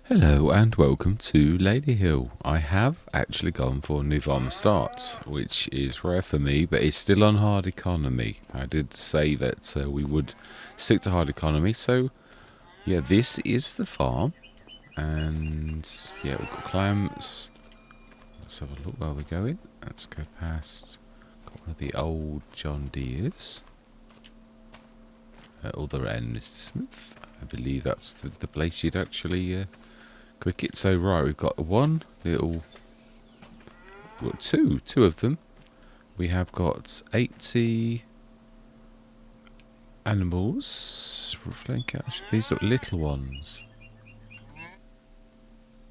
Hello and welcome to Ladyhill. I have actually gone for New Farmer Start, which is rare for me, but it's still on hard economy. I did say that we would stick to hard economy, so yeah, this is the farm, and yeah, we've got clams. Let's have a look where we're going. Let's go past. Got one of the old John Deeres. Other end, Mr. Smith. I believe that's the place you'd actually click it. So right, we've got one little, we've got two of them. We have got 80 animals. These look little ones.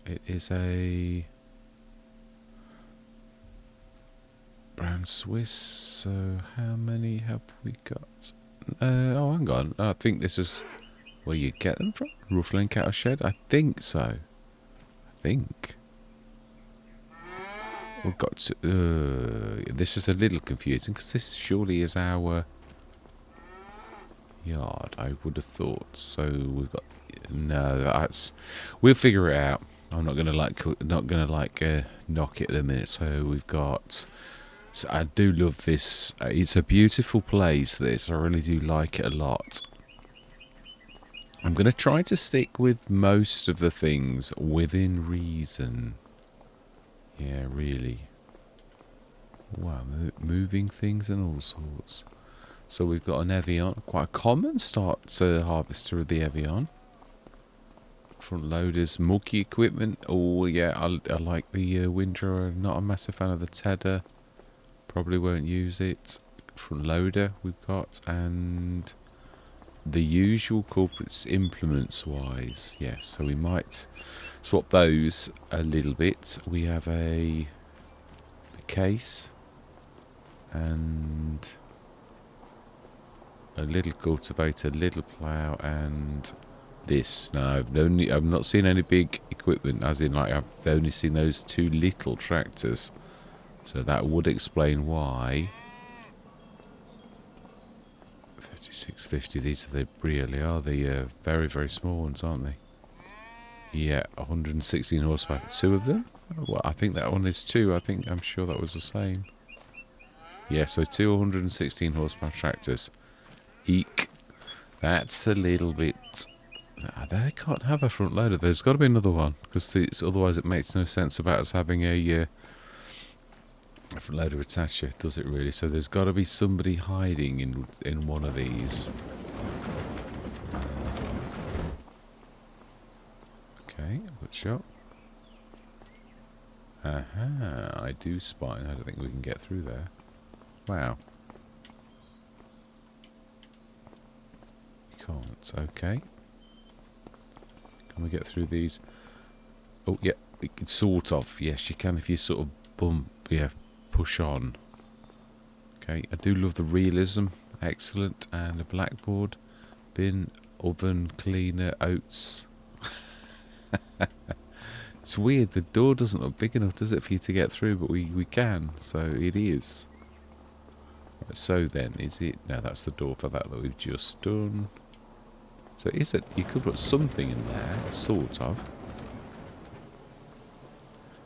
It is a brown Swiss. So how many have we got? Oh, hang on. I think this is where you get them from. Ruffling Cattle Shed. I think so. I think. We've got to, this is a little confusing because this surely is our yard. I would have thought. So we've got no. That's we'll figure it out. I'm not gonna knock it at the minute. So we've got. So I do love this. It's a beautiful place. This I really do like it a lot. I'm gonna try to stick with most of the things within reason. Yeah, really. Wow, moving things and all sorts. So we've got an Evian, quite a common start harvester of the Evian. Front loaders, mulky equipment. Oh yeah, I like the windrower. Not a massive fan of the tedder. Probably won't use it. Front loader we've got, and the usual culprits implements wise. Yes, so we might swap those a little bit. We have the case and a little cultivator, little plough, and this. Now I've not seen any big equipment, as in like I've only seen those two little tractors. So that would explain why. 5650. These really are the very very small ones, aren't they? Yeah, 116 horsepower. Two of them. Well, I think that one is two. I'm sure that was the same. Yeah, so 216 horsepower tractors. Eek. That's a little bit. They can't have a front loader. There's got to be another one because otherwise it makes no sense about us having a front loader attacher, does it really? So there's got to be somebody hiding in one of these. Okay, good shot. Aha, I do spot. I don't think we can get through there. Wow. You can't. Okay. Can we get through these? Oh, yeah. We can sort of. Yes, you can if you sort of push on. Okay. I do love the realism. Excellent. And a blackboard. Bin, oven, cleaner, oats. It's weird. The door doesn't look big enough, does it, for you to get through? But we can. So it is. So then, is it? No, that's the door for that we've just done. So is it? You could put something in there, sort of.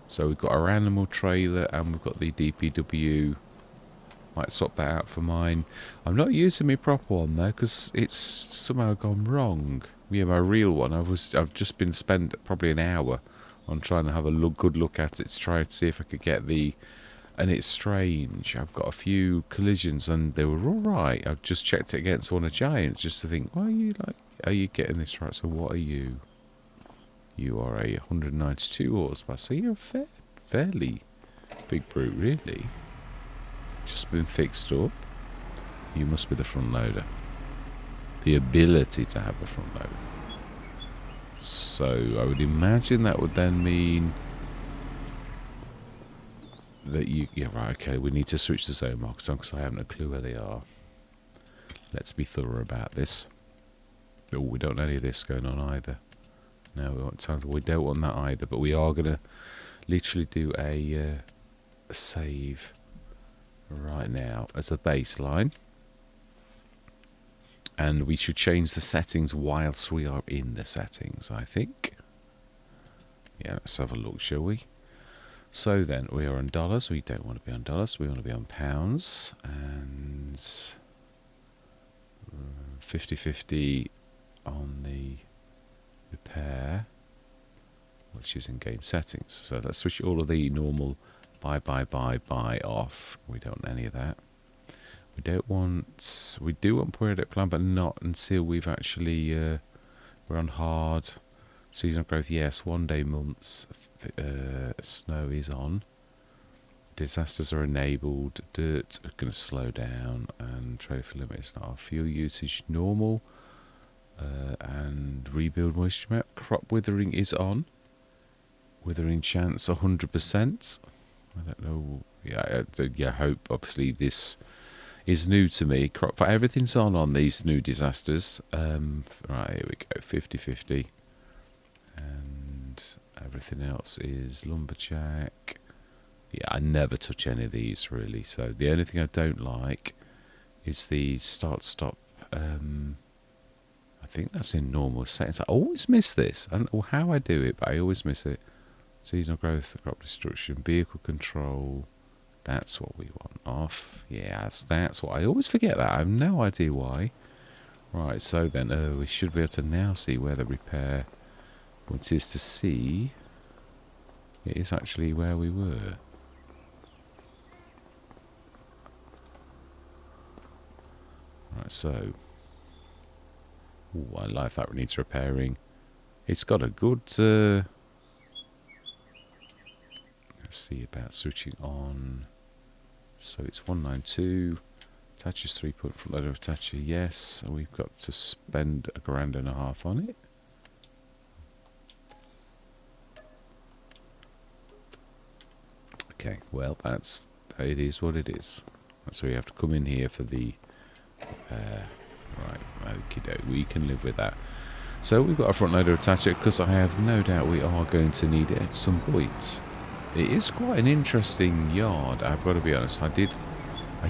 So we've got our animal trailer and we've got the DPW. Might swap that out for mine. I'm not using my proper one though because it's somehow gone wrong. Yeah, my real one. I've just been spent probably an hour on trying to have a good look at it to try to see if I could get the. And it's strange. I've got a few collisions and they were all right. I've just checked it against one of Giants just to think, why are you getting this right? So what are you? You are a 192 horsepower. So you're a fairly big brute, really. Just been fixed up. You must be the front loader. The ability to have the front loader. So I would imagine that would then mean that you. Yeah, right. Okay, we need to switch the zone markers on because I haven't a clue where they are. Let's be thorough about this. Oh, we don't know any of this going on either. No, we don't want that either. But we are gonna literally do a save right now as a baseline. And we should change the settings whilst we are in the settings, I think. Yeah, let's have a look, shall we? So then, we are on dollars. We don't want to be on dollars. We want to be on pounds. And 50-50 on the repair, which is in game settings. So let's switch all of the normal buy off. We don't want any of that. We do want periodic plan, but not until we've actually we're on hard seasonal growth. Yes, 1 day months. Snow is on. Disasters are enabled. Dirt are going to slow down, and trade for limit is not. Fuel usage normal, and rebuild moisture map. Crop withering is on. Withering chance 100%. I don't know. Yeah, I hope. Obviously, this is new to me. Crop, everything's on these new disasters. Right, here we go. 50-50, and everything else is lumberjack. Yeah, I never touch any of these really. So the only thing I don't like is the start-stop. I think that's in normal settings. I always miss this. I don't know how I do it, but I always miss it. Seasonal growth, crop destruction, vehicle control. That's what we want off. Yes, that's what I always forget that. I have no idea why. Right, so then we should be able to now see where the repair point is to see. It is actually where we were. Right, so. Ooh, I like that. It needs repairing. It's got a good. Let's see about switching on. So it's 192. Attaches 3-point front loader attacher. Yes, we've got to spend £1.5 grand on it. Okay, well it is what it is. So we have to come in here for the. Right, okie doke, we can live with that. So we've got a front loader attacher because I have no doubt we are going to need it at some point. It is quite an interesting yard, I've got to be honest. I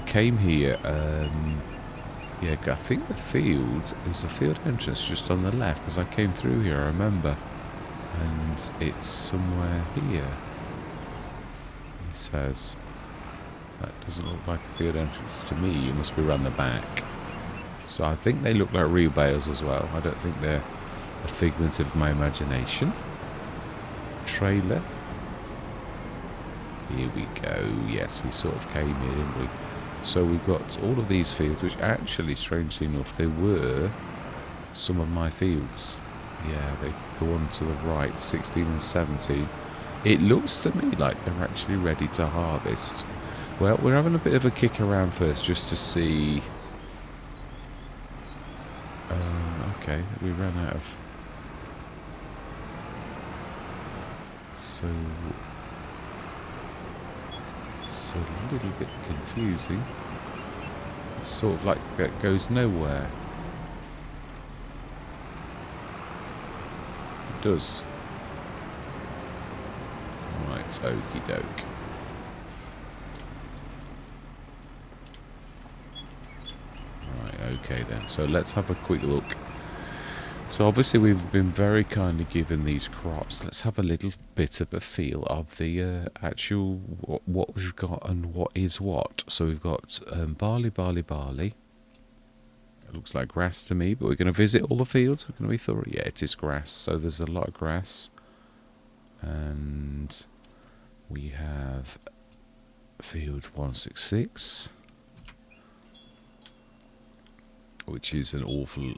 came here, yeah, I think there's a field entrance just on the left because I came through here, I remember. And it's somewhere here, he says. That doesn't look like a field entrance to me, it must be around the back. So I think they look like real bales as well. I don't think they're a figment of my imagination. Trailer. Here we go. Yes, we sort of came here, didn't we? So we've got all of these fields, which actually, strangely enough, they were some of my fields. Yeah, they go on to the right, 16 and 17. It looks to me like they're actually ready to harvest. Well, we're having a bit of a kick around first, just to see. Okay, we ran out of. So it's a little bit confusing. It's sort of like that goes nowhere. It does. Right, okie doke. Right, okay then. So let's have a quick look. So obviously we've been very kindly given these crops. Let's have a little bit of a feel of the actual what we've got and what is what. So we've got barley. It looks like grass to me, but we're going to visit all the fields. We're going to be thorough. Yeah, it is grass. So there's a lot of grass. And we have field 166. Which is an awful,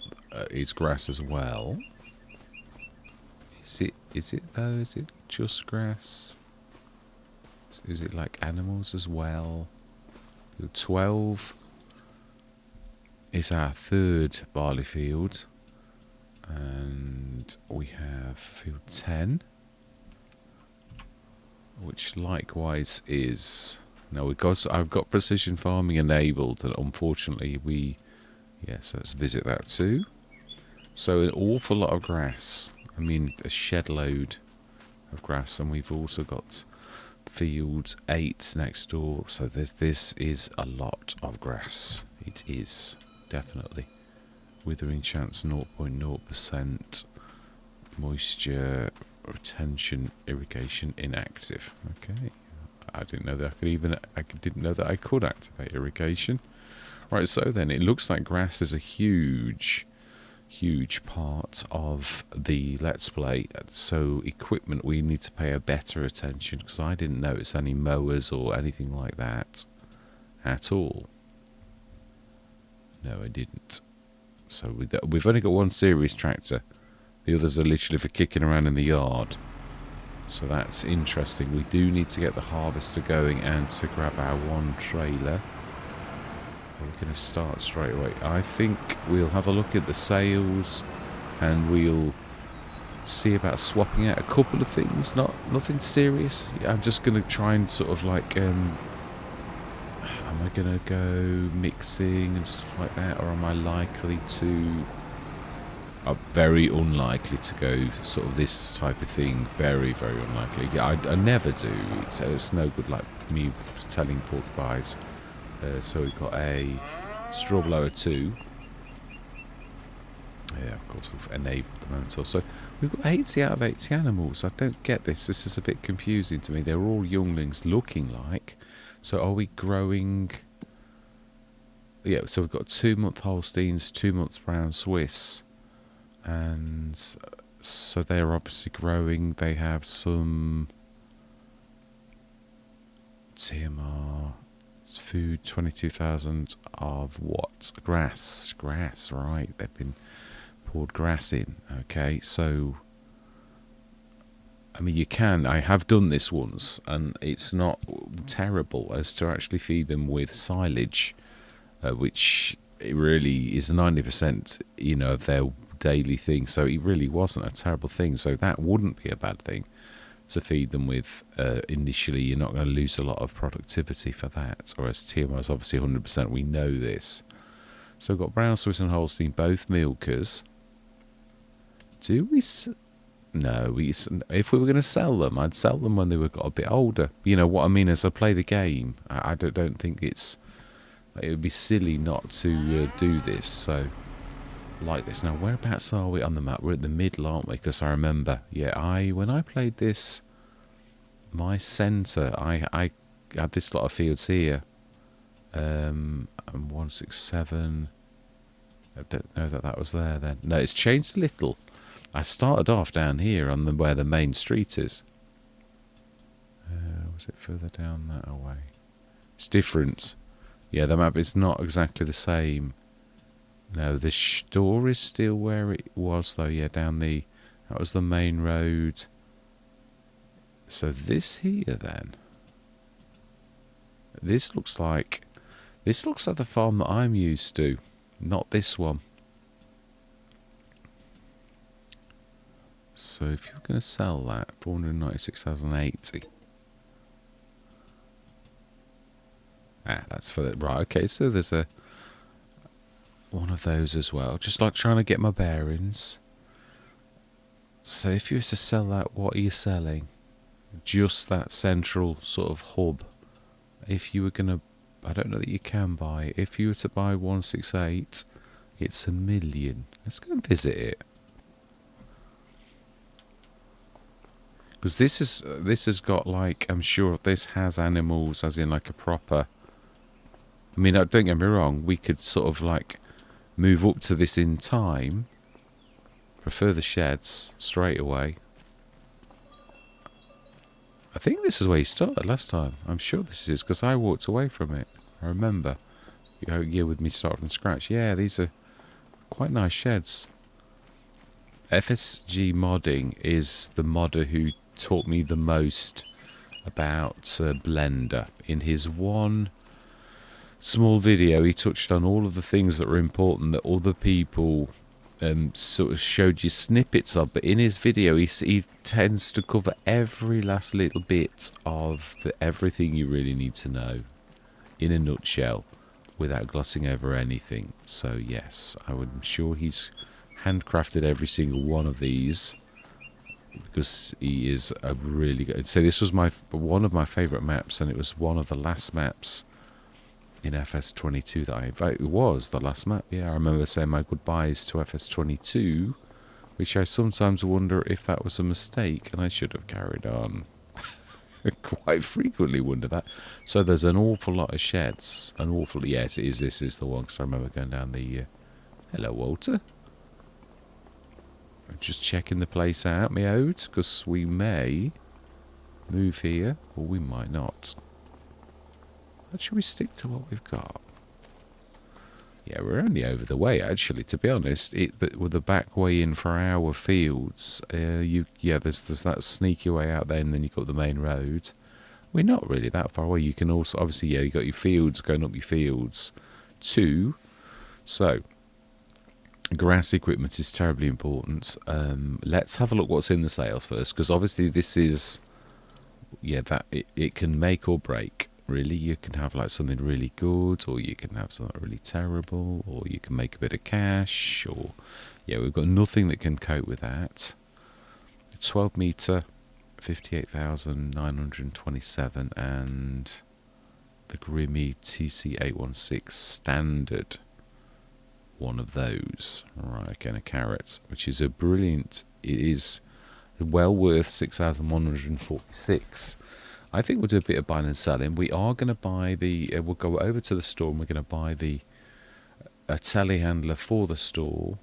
is grass as well. Is it though? Is it just grass? Is it like animals as well? Field 12 is our third barley field. And we have field 10. Which likewise is... Now I've got precision farming enabled, and unfortunately Yes, let's visit that too. So an awful lot of grass. I mean, a shed load of grass. And we've also got field 8 next door. So this is a lot of grass. It is, definitely. Withering chance 0.0%. Moisture retention irrigation inactive. Okay. I didn't know that I could activate irrigation. Right, so then it looks like grass is a huge part of the Let's Play. So equipment, we need to pay a better attention, because I didn't notice any mowers or anything like that at all. No, I didn't. So we've only got one series tractor. The others are literally for kicking around in the yard. So that's interesting. We do need to get the harvester going and to grab our one trailer. We're going to start straight away. I think we'll have a look at the sales and we'll see about swapping out a couple of things. Nothing serious. I'm just going to try and sort of like, am I going to go mixing and stuff like that, or am I likely to... I'm very unlikely to go sort of this type of thing. Very, very unlikely. Yeah, I never do. It's no good like me telling porcupines. So we've got a straw blower 2. Yeah, of course we've enabled the moment also. We've got 80 out of 80 animals. I don't get this. This is a bit confusing to me. They're all younglings looking like. So are we growing... Yeah, so we've got 2-month Holsteins, 2 months Brown Swiss. And so they're obviously growing. They have some TMR food, 22,000 of what? Grass, right. They've been poured grass in. Okay, so I mean, I have done this once, and it's not terrible as to actually feed them with silage, which it really is 90%, of their daily thing. So it really wasn't a terrible thing. So that wouldn't be a bad thing to feed them with. Initially, you're not going to lose a lot of productivity for that. Whereas TMR is obviously 100%. We know this. So we've got Brown Swiss and Holstein, both milkers. Do we? No, if we were going to sell them, I'd sell them when they got a bit older. You know what I mean? As I play the game, I don't think it would be silly not to do this. So, like this. Now, whereabouts are we on the map? We're at the middle, aren't we? Because I remember, when I played this, my centre, I had this lot of fields here. 167. I don't know that was there then. No, it's changed a little. I started off down here on where the main street is. Was it further down that way? It's different. Yeah, the map is not exactly the same. No, the store is still where it was though. Yeah, that was the main road. So this here then. This looks like the farm that I'm used to, not this one. So if you're going to sell that, 496,080. That's for the right. Okay, so there's one of those as well. Just like trying to get my bearings. So if you were to sell that, what are you selling? Just that central sort of hub. If you were going to, I don't know that you can buy. If you were to buy 168, it's $1 million. Let's go and visit it. Because this has got like, I'm sure this has animals as in like a proper... I mean, don't get me wrong, we could sort of like move up to this in time for further sheds straight away. I think this is where you started last time. I'm sure this is because I walked away from it. I remember. You with me start from scratch. Yeah, these are quite nice sheds. FSG modding is the modder who taught me the most about Blender. In his one small video, he touched on all of the things that were important that other people sort of showed you snippets of, but in his video he tends to cover every last little bit of everything you really need to know in a nutshell without glossing over anything. So yes, I'm sure he's handcrafted every single one of these because he is a really good... So this was one of my favourite maps, and it was one of the last maps in FS22 that it was the last map. Yeah, I remember saying my goodbyes to FS22 which I sometimes wonder if that was a mistake and I should have carried on. Quite frequently wonder that. So there's an awful lot of sheds. An awful, yes, it is. This is the one, because I remember going down the... hello, Walter. Just checking the place out, me out, because we may move here, or we might not. But should we stick to what we've got? Yeah, we're only over the way, actually, to be honest. With the back way in for our fields, there's that sneaky way out there, and then you've got the main road. We're not really that far away. You can also, obviously, yeah, you've got your fields going up your fields too. So, grass equipment is terribly important. Let's have a look what's in the sales first, because obviously this is, it can make or break. Really, you can have like something really good, or you can have something really terrible, or you can make a bit of cash, or we've got nothing that can cope with that. 12 meter, 58,927, and the Grimmy TC816 standard. One of those, right? Again, a carrot, which is a brilliant. It is well worth 6,146. I think we'll do a bit of buying and selling. We are going to buy the. We'll go over to the store and we're going to buy a telehandler for the store.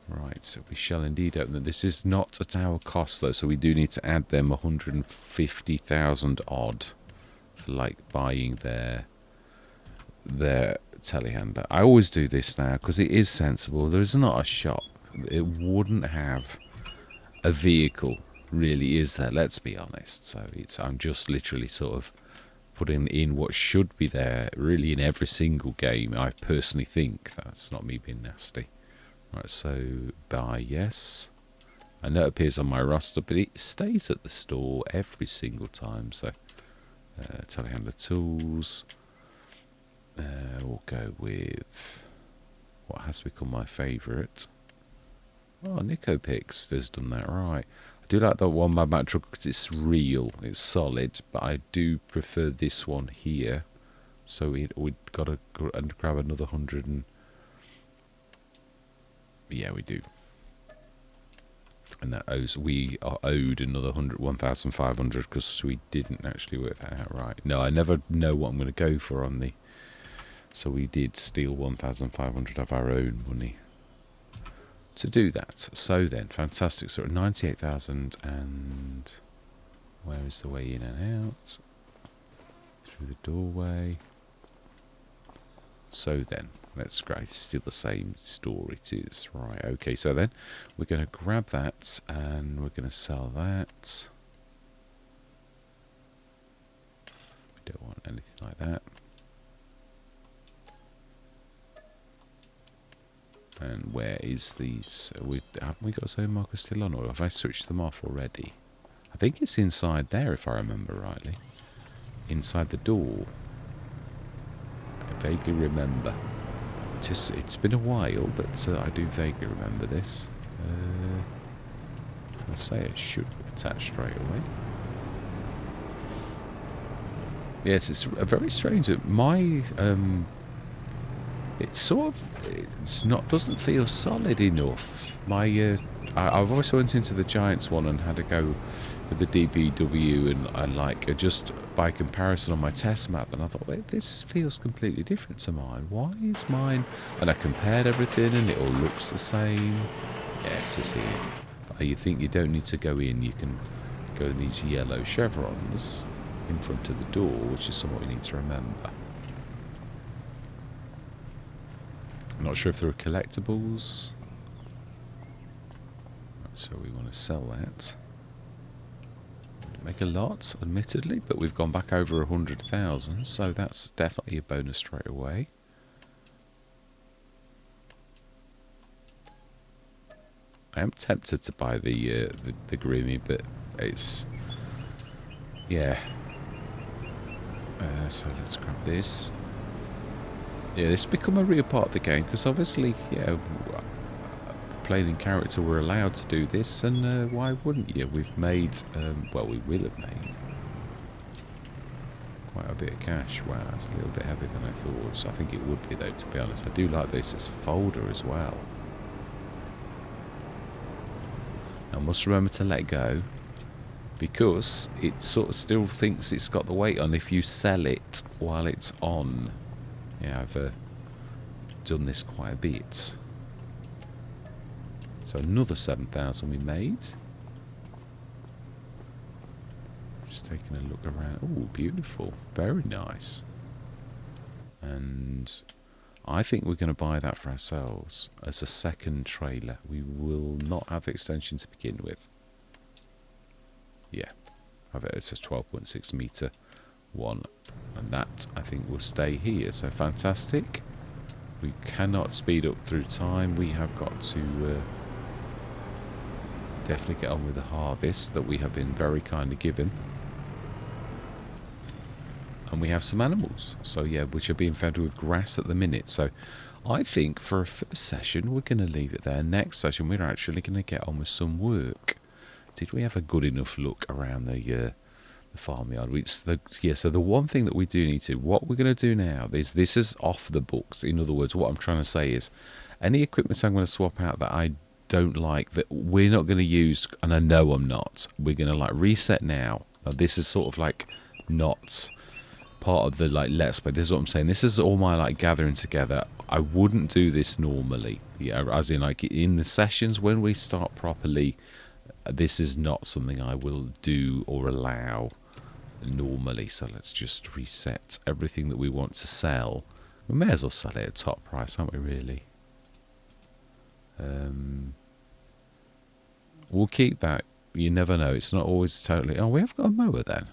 Right, so we shall indeed open them. This is not at our cost though, so we do need to add them 150,000 odd for like buying their telehandler. I always do this now because it is sensible. There is not a shop. It wouldn't have a vehicle. Really is there, let's be honest. So I'm just literally sort of putting in what should be there really in every single game. I personally think that's not me being nasty. Right, so buy, yes. I know it appears on my roster, but it stays at the store every single time. So telehandler tools. We'll go with what has become my favourite. Oh, Nico Picks has done that right. I do like that one by Matt Truck because it's real, it's solid, but I do prefer this one here. So we've got to grab another 100 and... Yeah, we do. And that we are owed another 1,500 because we didn't actually work that out right. No, I never know what I'm going to go for on the... So we did steal 1,500 of our own money to do that. So then, fantastic. So at 98,000, and where is the way in and out? Through the doorway. So then, let's go. It's still the same store it is. Right, okay. So then, we're going to grab that, and we're going to sell that. We don't want anything like that. And where is these? Haven't we got zone markers still on, or have I switched them off already? I think it's inside there, if I remember rightly. Inside the door. I vaguely remember. It's been a while, but I do vaguely remember this. I say it should attach straight away. Yes, it's a very strange. My doesn't feel solid enough. I've always went into the Giants one and had to go with the DBW and like just by comparison on my test map, and I thought, wait, this feels completely different to mine. Why is mine? And I compared everything and it all looks the same. Yeah, to see it. But you think you don't need to go in, you can go in these yellow chevrons in front of the door, which is something we need to remember. I'm not sure if there are collectibles. So we want to sell that. Make a lot, admittedly, but we've gone back over 100,000, so that's definitely a bonus straight away. I am tempted to buy the Grimmy, but it's... Yeah. So let's grab this. Yeah, this has become a real part of the game, because obviously, yeah, playing in character, we're allowed to do this, and why wouldn't you? We've made, well, we will have made quite a bit of cash. Wow, that's a little bit heavier than I thought, so I think it would be, though, to be honest. I do like this as a folder as well. I must remember to let go, because it sort of still thinks it's got the weight on if you sell it while it's on. Yeah, I've done this quite a bit. So another 7,000 we made. Just taking a look around. Oh, beautiful. Very nice. And I think we're going to buy that for ourselves as a second trailer. We will not have the extension to begin with. Yeah, it's a 12.6 metre one. And that, I think, will stay here. So fantastic. We cannot speed up through time. We have got to definitely get on with the harvest that we have been very kindly given. And we have some animals, so yeah, which are being fed with grass at the minute. So I think for a first session, we're going to leave it there. Next session, we're actually going to get on with some work. Did we have a good enough look around the farmyard? So the one thing that we do need to, what we're going to do now is, this is off the books. In other words, what I'm trying to say is, any equipment I'm going to swap out that I don't like, that we're not going to use, and I know I'm not, we're going to like reset now. Now this is sort of like not part of the like let's play. This is what I'm saying. This is all my like gathering together. I wouldn't do this normally. Yeah, as in like in the sessions when we start properly. This is not something I will do or allow normally. So let's just reset everything that we want to sell. We may as well sell it at top price, aren't we? Really. We'll keep that. You never know. It's not always totally. Oh, we have got a mower then.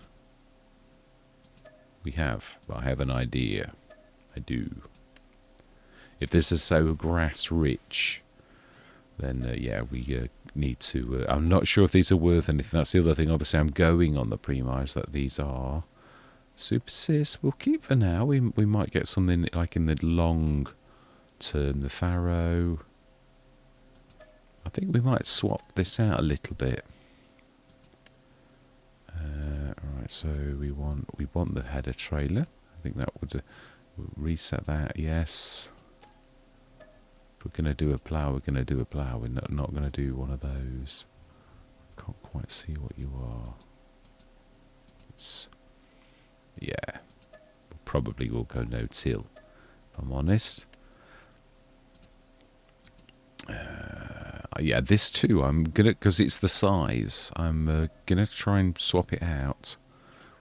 We have, but I have an idea. I do. If this is so grass rich, then yeah, we need to. I'm not sure if these are worth anything. That's the other thing. Obviously, I'm going on the premise that these are Super Sis. We'll keep for now. We might get something like in the long term. The farrow. I think we might swap this out a little bit. Right, so we want the header trailer. I think that would reset that. Yes. If we're going to do a plough, we're going to do a plough. We're not going to do one of those. Can't quite see what you are. Yeah. Probably will go no-till, if I'm honest. Yeah, this too, I'm gonna, because it's the size, I'm gonna try and swap it out.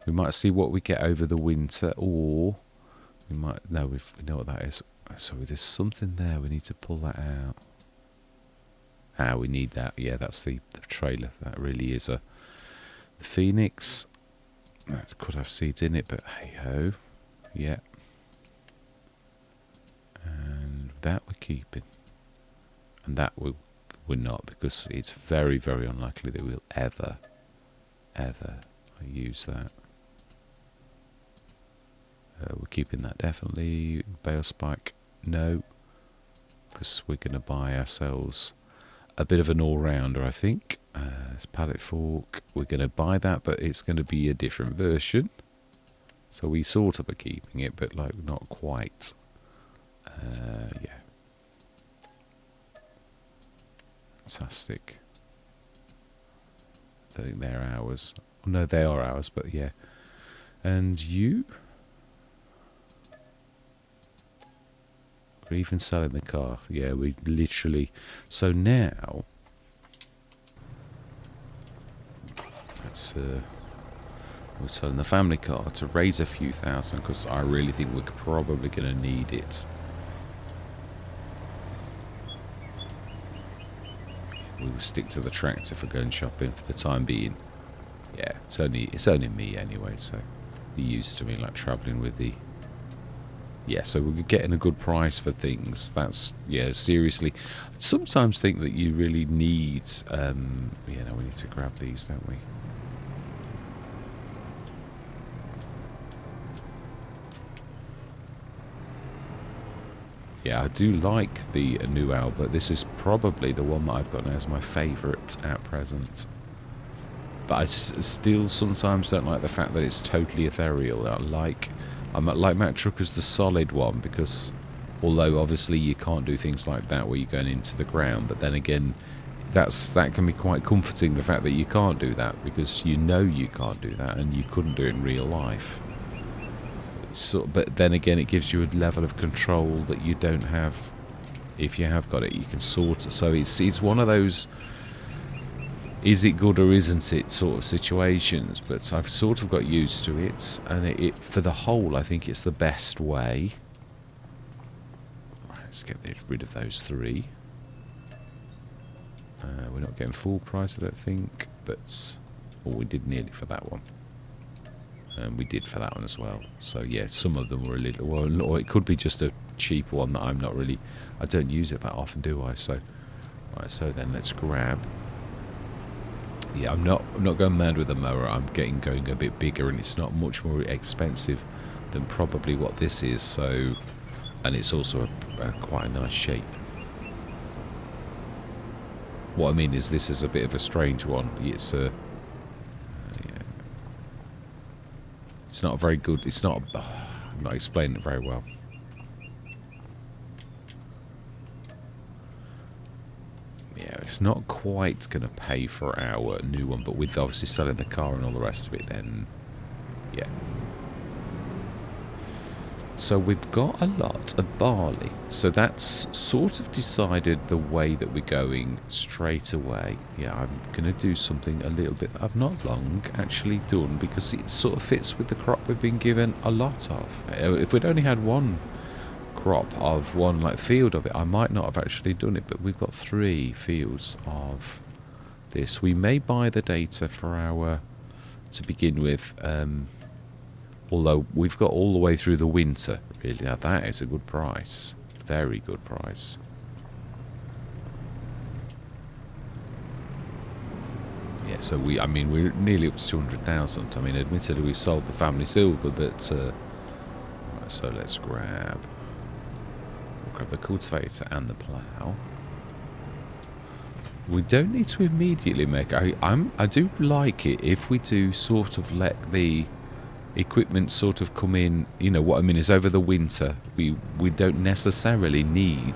We might see what we get over the winter, or we might, no, we know what that is. So there's something there, we need to pull that out. Ah, we need that. Yeah, that's the trailer. That really is a Phoenix. That could have seeds in it, but hey ho. Yeah. And that we're keeping. And that we're not, because it's very, very unlikely that we'll ever use that. We're keeping that definitely. Bale spike, no. Because we're going to buy ourselves a bit of an all-rounder, I think. It's pallet fork. We're going to buy that, but it's going to be a different version. So we sort of are keeping it, but like not quite. Yeah. Fantastic. I think they're ours. Oh, no, they are ours, but yeah. And you? We're even selling the car. Yeah, we literally. So now, we're selling the family car to raise a few thousand, because I really think we're probably going to need it. We will stick to the tractor for going shopping for the time being. Yeah, it's only me anyway, so they're used to me like travelling with the. Yeah, so we're getting a good price for things. That's, yeah, seriously. I sometimes think that you really need, yeah, no, we need to grab these, don't we? Yeah, I do like the new Albert. This is probably the one that I've got now as my favourite at present. But I still sometimes don't like the fact that it's totally ethereal. I like Matt Trucker's the solid one, because although obviously you can't do things like that where you're going into the ground, but then again, that can be quite comforting, the fact that you can't do that, because you know you can't do that and you couldn't do it in real life. So, but then again, it gives you a level of control that you don't have if you have got it. You can sort it. So it's one of those is it good or isn't it sort of situations, but I've sort of got used to it, and it for the whole, I think it's the best way. Right, let's get rid of those 3. We're not getting full price, I don't think, but we did nearly for that one. And we did for that one as well. So yeah, some of them were a little, or it could be just a cheap one that I'm not really, I don't use it that often, do I? So, right, so then let's grab. Yeah, I'm not going mad with the mower. I'm going a bit bigger, and it's not much more expensive than probably what this is. So, and it's also quite a nice shape. What I mean is, this is a bit of a strange one. It's a yeah. It's not very good. It's not. I'm not explaining it very well. Yeah, it's not quite going to pay for our new one, but with obviously selling the car and all the rest of it, then yeah. So we've got a lot of barley. So that's sort of decided the way that we're going straight away. Yeah, I'm going to do something a little bit I've not long actually done, because it sort of fits with the crop we've been given a lot of. If we'd only had one crop of one like field of it, I might not have actually done it, but we've got 3 fields of this. We may buy the data for our to begin with, although we've got all the way through the winter, really. Now that is a good price. Very good price. Yeah, so I mean, we're nearly up to 200,000. I mean, admittedly, we've sold the family silver, but right, so let's grab the cultivator and the plough. We don't need to immediately make. I do like it if we do sort of let the equipment sort of come in. You know what I mean is, over the winter we don't necessarily need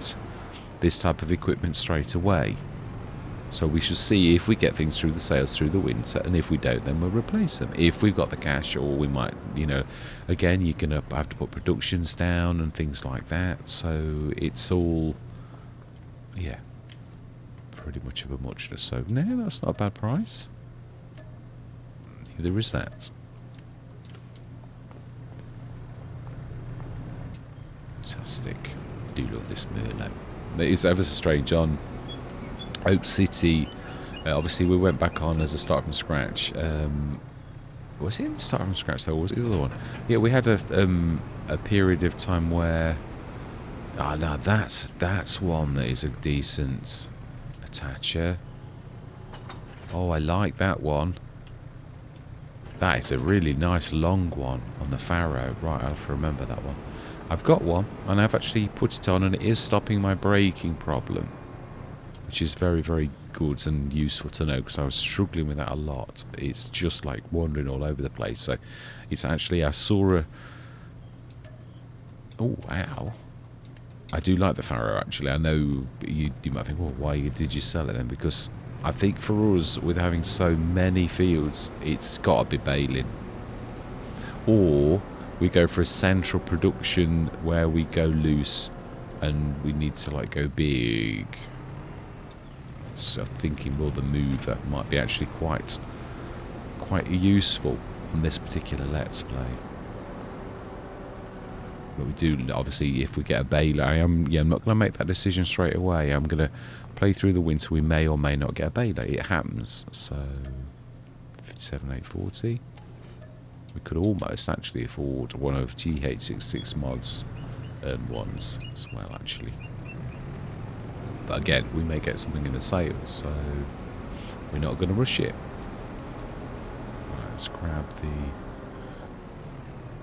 this type of equipment straight away. So we should see if we get things through the sales through the winter, and if we don't, then we'll replace them if we've got the cash. Or we might, you know, again, you're gonna have to put productions down and things like that. So it's all, yeah, pretty much of a muchness. So no, that's not a bad price. There is that. Fantastic. I do love this Merlot. It's ever so strange on Oak City. Obviously we went back on as a start from scratch. Was it in the start from scratch though, or was it the other one? Yeah, we had a period of time where now that's one that is a decent attacher. Oh, I like that one. That is a really nice long one on the Farrow. Right, I'll have to remember that one. I've got one, and I've actually put it on, and it is stopping my braking problem, which is very, very good and useful to know, because I was struggling with that a lot. It's just like wandering all over the place. So it's actually, I saw a... Oh, wow. I do like the Farrow, actually. I know you might think, well, why did you sell it then? Because I think for us, with having so many fields, it's got to be baling. Or we go for a central production where we go loose and we need to like go big. So thinking more the mover might be actually quite useful on this particular Let's Play. But we do, obviously, if we get a baler, I'm not going to make that decision straight away. I'm going to play through the winter. We may or may not get a baler. It happens. So 57,840. We could almost actually afford one of GH66 mods ones as well, actually. But again, we may get something in the sales, so we're not going to rush it. Right, let's grab the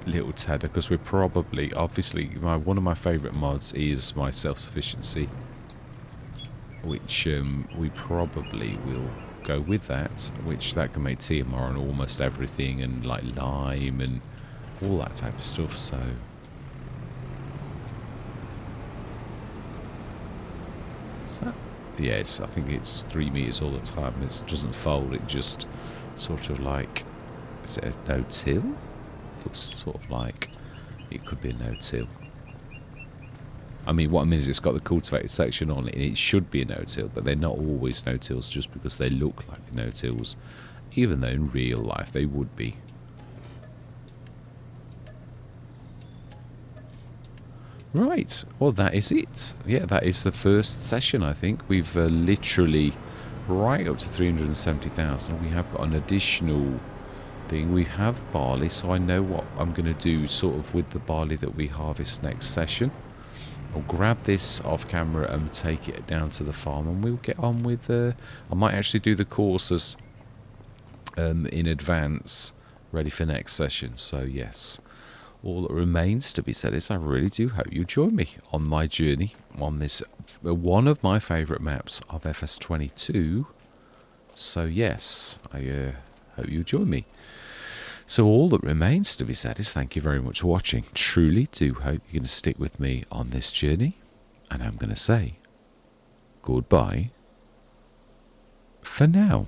little tedder, because we're probably, obviously, one of my favourite mods is my self-sufficiency, which we probably will go with that, which that can make TMR on almost everything, and like lime and all that type of stuff. So I think it's 3 meters all the time. It doesn't fold. It just sort of like, is it a no-till? Looks sort of like it could be a no-till. I mean, what I mean is it's got the cultivated section on it, and it should be a no-till, but they're not always no-tills just because they look like no-tills, even though in real life they would be. Right, well that is it. Yeah, that is the first session, I think. We've literally right up to 370,000. We have got an additional thing. We have barley, so I know what I'm going to do sort of with the barley that we harvest next session. I'll grab this off camera and take it down to the farm, and we'll get on with I might actually do the courses in advance, ready for next session. So yes, all that remains to be said is I really do hope you join me on my journey on this one of my favourite maps of FS22. So yes, I hope you join me. So all that remains to be said is thank you very much for watching. Truly do hope you're going to stick with me on this journey. And I'm going to say goodbye for now.